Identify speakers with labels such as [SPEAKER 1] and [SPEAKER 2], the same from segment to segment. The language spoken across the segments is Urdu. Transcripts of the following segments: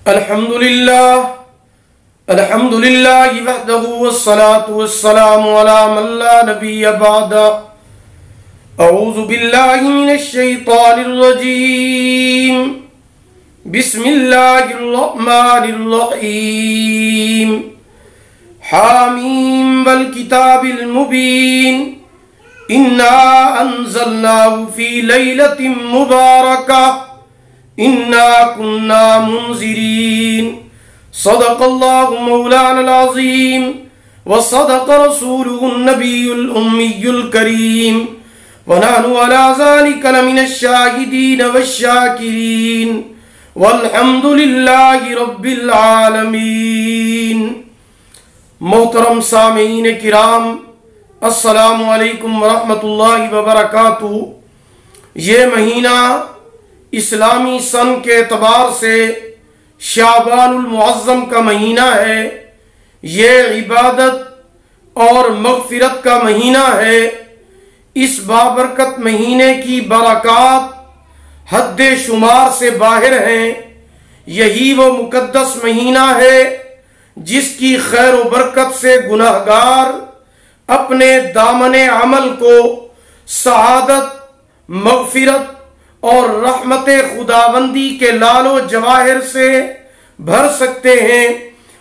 [SPEAKER 1] الحمدللہ وحدہ والصلاة والسلام علی من لا نبی بعد. اعوذ باللہ من الشیطان الرجیم. بسم اللہ الرحمن الرحیم. حامیم والکتاب المبین. انا انزلناہ فی لیلۃ مبارکہ انا کننا منذرین. صدق اللہ مولانا العظیم وصدق رسولہ النبی الأمی الکریم ونحن علی ذلک لمن الشاہدین والشاکرین والحمد للہ رب العالمین. محترم سامعین کرام، السلام علیکم ورحمۃ اللہ وبرکاتہ. یہ مہینہ اسلامی سن کے اعتبار سے شعبان المعظم کا مہینہ ہے. یہ عبادت اور مغفرت کا مہینہ ہے. اس بابرکت مہینے کی برکات حد شمار سے باہر ہیں. یہی وہ مقدس مہینہ ہے جس کی خیر و برکت سے گناہگار اپنے دامن عمل کو سعادت، مغفرت اور رحمت خداوندی کے لال و جواہر سے بھر سکتے ہیں.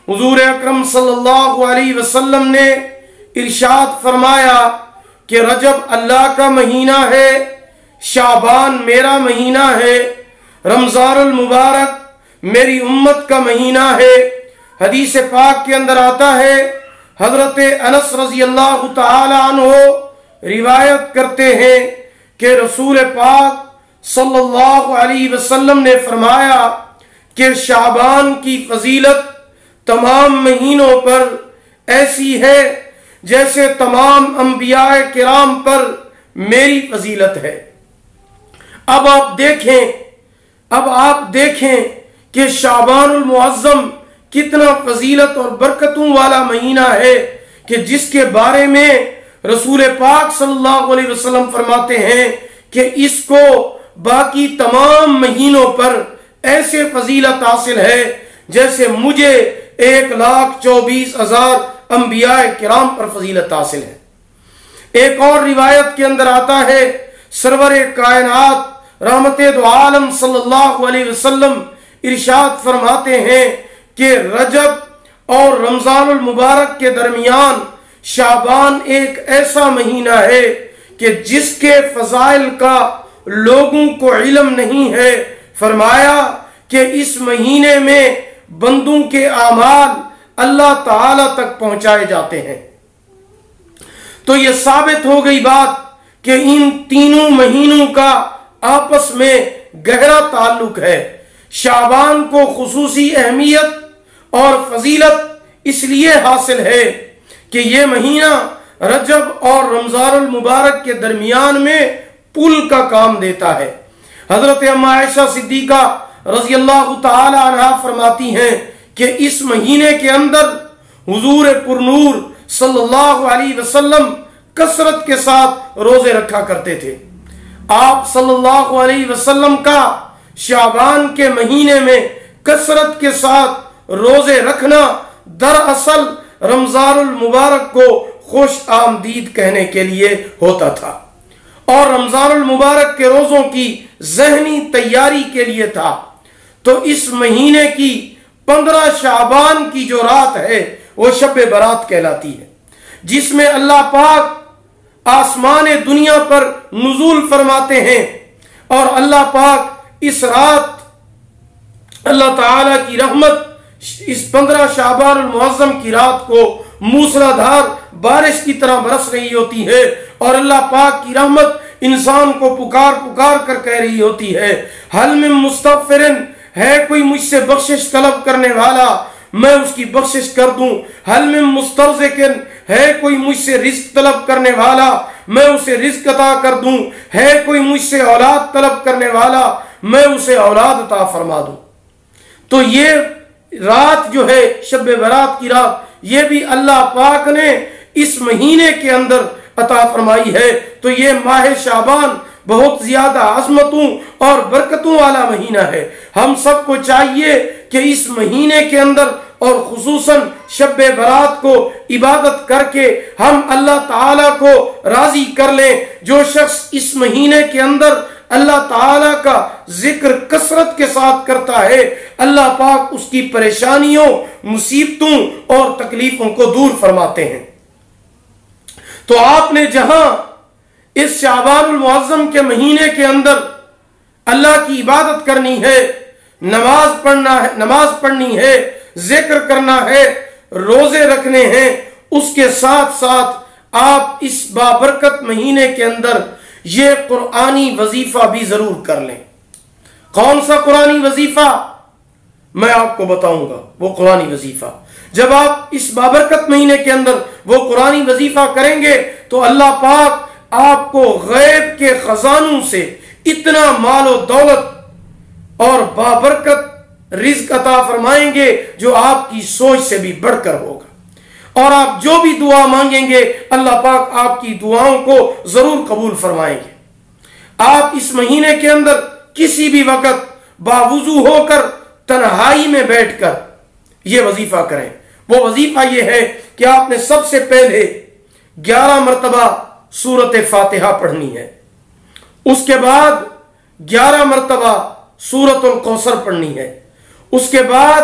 [SPEAKER 1] حضور اکرم صلی اللہ علیہ وسلم نے ارشاد فرمایا کہ رجب اللہ کا مہینہ ہے، شعبان میرا مہینہ ہے، رمضان المبارک میری امت کا مہینہ ہے. حدیث پاک کے اندر آتا ہے، حضرت انس رضی اللہ تعالی عنہ روایت کرتے ہیں کہ رسول پاک صلی اللہ علیہ وسلم نے فرمایا کہ شعبان کی فضیلت تمام مہینوں پر ایسی ہے جیسے تمام انبیاء کرام پر میری فضیلت ہے. اب آپ دیکھیں کہ شعبان المعظم کتنا فضیلت اور برکتوں والا مہینہ ہے کہ جس کے بارے میں رسول پاک صلی اللہ علیہ وسلم فرماتے ہیں کہ اس کو باقی تمام مہینوں پر ایسے فضیلت حاصل ہے جیسے مجھے 1,24,000 انبیاء کرام پر فضیلت حاصل ہے. ایک اور روایت کے اندر آتا ہے، سرور کائنات رحمت دو عالم صلی اللہ علیہ وسلم ارشاد فرماتے ہیں کہ رجب اور رمضان المبارک کے درمیان شعبان ایک ایسا مہینہ ہے کہ جس کے فضائل کا لوگوں کو علم نہیں ہے. فرمایا کہ اس مہینے میں بندوں کے اعمال اللہ تعالی تک پہنچائے جاتے ہیں. تو یہ ثابت ہو گئی بات کہ ان تینوں مہینوں کا آپس میں گہرا تعلق ہے. شعبان کو خصوصی اہمیت اور فضیلت اس لیے حاصل ہے کہ یہ مہینہ رجب اور رمضان المبارک کے درمیان میں پل کا کام دیتا ہے. حضرت ام عائشہ صدیقہ رضی اللہ تعالی عنہا فرماتی ہیں کہ اس مہینے کے اندر حضور پرنور صلی اللہ علیہ وسلم کثرت کے ساتھ روزے رکھا کرتے تھے. آپ صلی اللہ علیہ وسلم کا شعبان کے مہینے میں کثرت کے ساتھ روزے رکھنا دراصل رمضان المبارک کو خوش آمدید کہنے کے لیے ہوتا تھا اور رمضان المبارک کے روزوں کی ذہنی تیاری کے لیے تھا. تو اس مہینے کی 15 شعبان کی جو رات ہے وہ شب برات کہلاتی ہے، جس میں اللہ پاک آسمان دنیا پر نزول فرماتے ہیں اور اللہ پاک اس رات اللہ تعالی کی رحمت اس 15 شعبان المعظم کی رات کو موسلادھار بارش کی طرح برس رہی ہوتی ہے اور اللہ پاک کی رحمت انسان کو پکار پکار کر کہہ رہی ہوتی ہے، حل من مستغفرن، ہے کوئی مجھ سے بخشش طلب کرنے والا میں اس کی بخشش کر دوں. حل من مسترزقن، ہے کوئی مجھ سے رزق طلب کرنے والا میں اسے رزق عطا کر دوں. ہے کوئی مجھ سے اولاد طلب کرنے والا میں اسے اولاد عطا فرما دوں. تو یہ رات جو ہے شب برات کی رات، یہ بھی اللہ پاک نے اس مہینے کے اندر عطا فرمائی ہے. تو یہ ماہ شعبان بہت زیادہ عظمتوں اور برکتوں والا مہینہ ہے. ہم سب کو چاہیے کہ اس مہینے کے اندر اور خصوصاً شب برات کو عبادت کر کے ہم اللہ تعالیٰ کو راضی کر لیں۔ جو شخص اس مہینے کے اندر اللہ تعالیٰ کا ذکر کثرت کے ساتھ کرتا ہے، اللہ پاک اس کی پریشانیوں، مصیبتوں اور تکلیفوں کو دور فرماتے ہیں۔ تو آپ نے جہاں اس شعبان المعظم کے مہینے کے اندر اللہ کی عبادت کرنی ہے، نماز پڑھنی ہے، ذکر کرنا ہے، روزے رکھنے ہیں، اس کے ساتھ ساتھ آپ اس بابرکت مہینے کے اندر یہ قرآنی وظیفہ بھی ضرور کر لیں۔ کون سا قرآنی وظیفہ؟ میں آپ کو بتاؤں گا وہ قرآنی وظیفہ۔ جب آپ اس بابرکت مہینے کے اندر وہ قرآنی وظیفہ کریں گے تو اللہ پاک آپ کو غیب کے خزانوں سے اتنا مال و دولت اور بابرکت رزق عطا فرمائیں گے جو آپ کی سوچ سے بھی بڑھ کر ہوگا، اور آپ جو بھی دعا مانگیں گے اللہ پاک آپ کی دعاؤں کو ضرور قبول فرمائیں گے۔ آپ اس مہینے کے اندر کسی بھی وقت باوضو ہو کر تنہائی میں بیٹھ کر یہ وظیفہ کریں۔ وہ وظیفہ یہ ہے کہ آپ نے سب سے پہلے 11 مرتبہ سورۃ فاتحہ پڑھنی ہے، اس کے بعد 11 مرتبہ سورۃ الکوثر پڑھنی ہے، اس کے بعد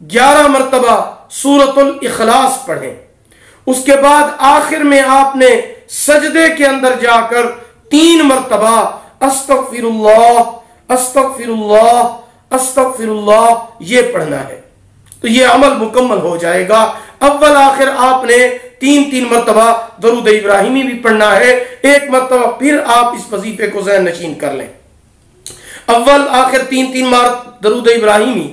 [SPEAKER 1] 11 مرتبہ سورۃ الاخلاص پڑھیں، اس کے بعد آخر میں آپ نے سجدے کے اندر جا کر 3 مرتبہ استغفر اللہ استغفر اللہ استغفر اللہ یہ پڑھنا ہے۔ تو یہ عمل مکمل ہو جائے گا۔ اول آخر آپ نے 3 مرتبہ درود ابراہیمی بھی پڑھنا ہے، 1 مرتبہ پھر آپ اس وظیفے کو ذہن نشین کر لیں۔ اول آخر 3 بار درود ابراہیمی،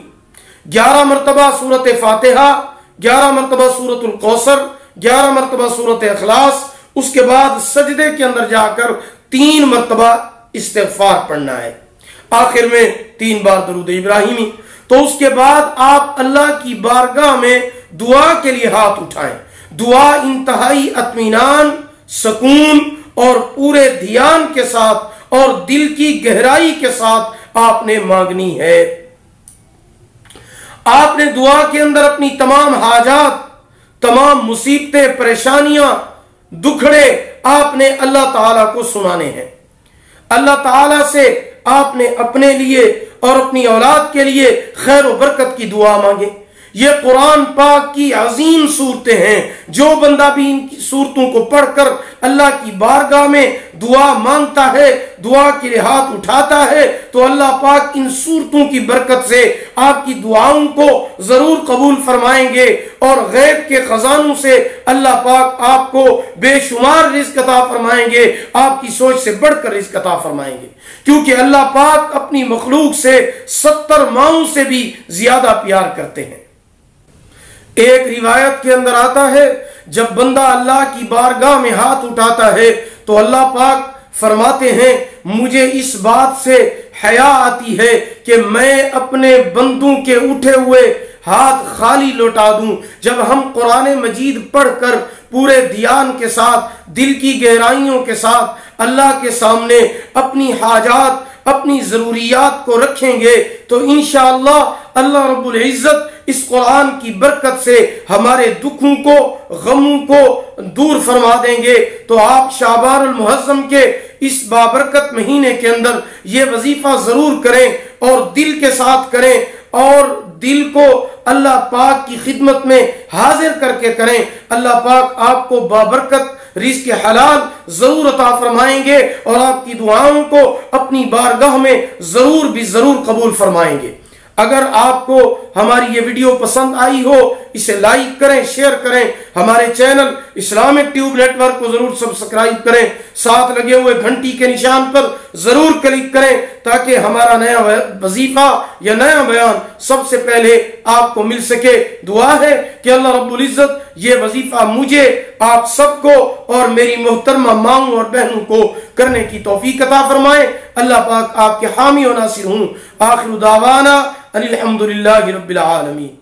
[SPEAKER 1] 11 مرتبہ سورۃ فاتحہ، 11 مرتبہ سورۃ الکوثر، 11 مرتبہ سورۃ اخلاص، اس کے بعد سجدے کے اندر جا کر 3 مرتبہ استغفار پڑھنا ہے، آخر میں 3 بار درود ابراہیمی۔ تو اس کے بعد آپ اللہ کی بارگاہ میں دعا کے لیے ہاتھ اٹھائیں۔ دعا انتہائی اطمینان، سکون اور پورے دھیان کے ساتھ اور دل کی گہرائی کے ساتھ آپ نے مانگنی ہے۔ آپ نے دعا کے اندر اپنی تمام حاجات، تمام مصیبتیں، پریشانیاں، دکھڑے آپ نے اللہ تعالیٰ کو سنانے ہیں۔ اللہ تعالیٰ سے آپ نے اپنے لیے اور اپنی اولاد کے لیے خیر و برکت کی دعا مانگے۔ یہ قرآن پاک کی عظیم صورتیں ہیں، جو بندہ بھی ان کی صورتوں کو پڑھ کر اللہ کی بارگاہ میں دعا مانگتا ہے، دعا کے لیے ہاتھ اٹھاتا ہے، تو اللہ پاک ان صورتوں کی برکت سے آپ کی دعاؤں کو ضرور قبول فرمائیں گے، اور غیب کے خزانوں سے اللہ پاک آپ کو بے شمار رزق عطا فرمائیں گے، آپ کی سوچ سے بڑھ کر رزق عطا فرمائیں گے، کیونکہ اللہ پاک اپنی مخلوق سے 70 ماؤں سے بھی زیادہ پیار کرتے ہیں۔ ایک روایت کے اندر آتا ہے جب بندہ اللہ کی بارگاہ میں ہاتھ اٹھاتا ہے تو اللہ پاک فرماتے ہیں مجھے اس بات سے حیا آتی ہے کہ میں اپنے بندوں کے اٹھے ہوئے ہاتھ خالی لوٹا دوں۔ جب ہم قرآن مجید پڑھ کر پورے دھیان کے ساتھ، دل کی گہرائیوں کے ساتھ اللہ کے سامنے اپنی حاجات، اپنی ضروریات کو رکھیں گے تو انشاءاللہ اللہ رب العزت اس قرآن کی برکت سے ہمارے دکھوں کو، غموں کو دور فرما دیں گے۔ تو آپ شعبان المعظم کے اس بابرکت مہینے کے اندر یہ وظیفہ ضرور کریں اور دل کے ساتھ کریں، اور دل کو اللہ پاک کی خدمت میں حاضر کر کے کریں۔ اللہ پاک آپ کو بابرکت رزق حلال ضرور عطا فرمائیں گے، اور آپ کی دعاؤں کو اپنی بارگاہ میں ضرور قبول فرمائیں گے۔ اگر آپ کو ہماری یہ ویڈیو پسند آئی ہو اسے لائک کریں، شیئر کریں، ہمارے channel Islamic tube network کو ضرور سبسکرائب کریں، ساتھ لگے ہوئے گھنٹی کے نشان پر ضرور کلک کریں تاکہ ہمارا نیا وظیفہ یا نیا بیان سب سے پہلے آپ کو مل سکے۔ دعا ہے کہ اللہ رب العزت یہ وظیفہ مجھے، آپ سب کو اور میری محترمہ ماؤں اور بہنوں کو کرنے کی توفیق عطا فرمائے۔ اللہ پاک آپ کے حامی و ناصر ہوں۔ آخر دعوانا الحمدللہ رب العالمین۔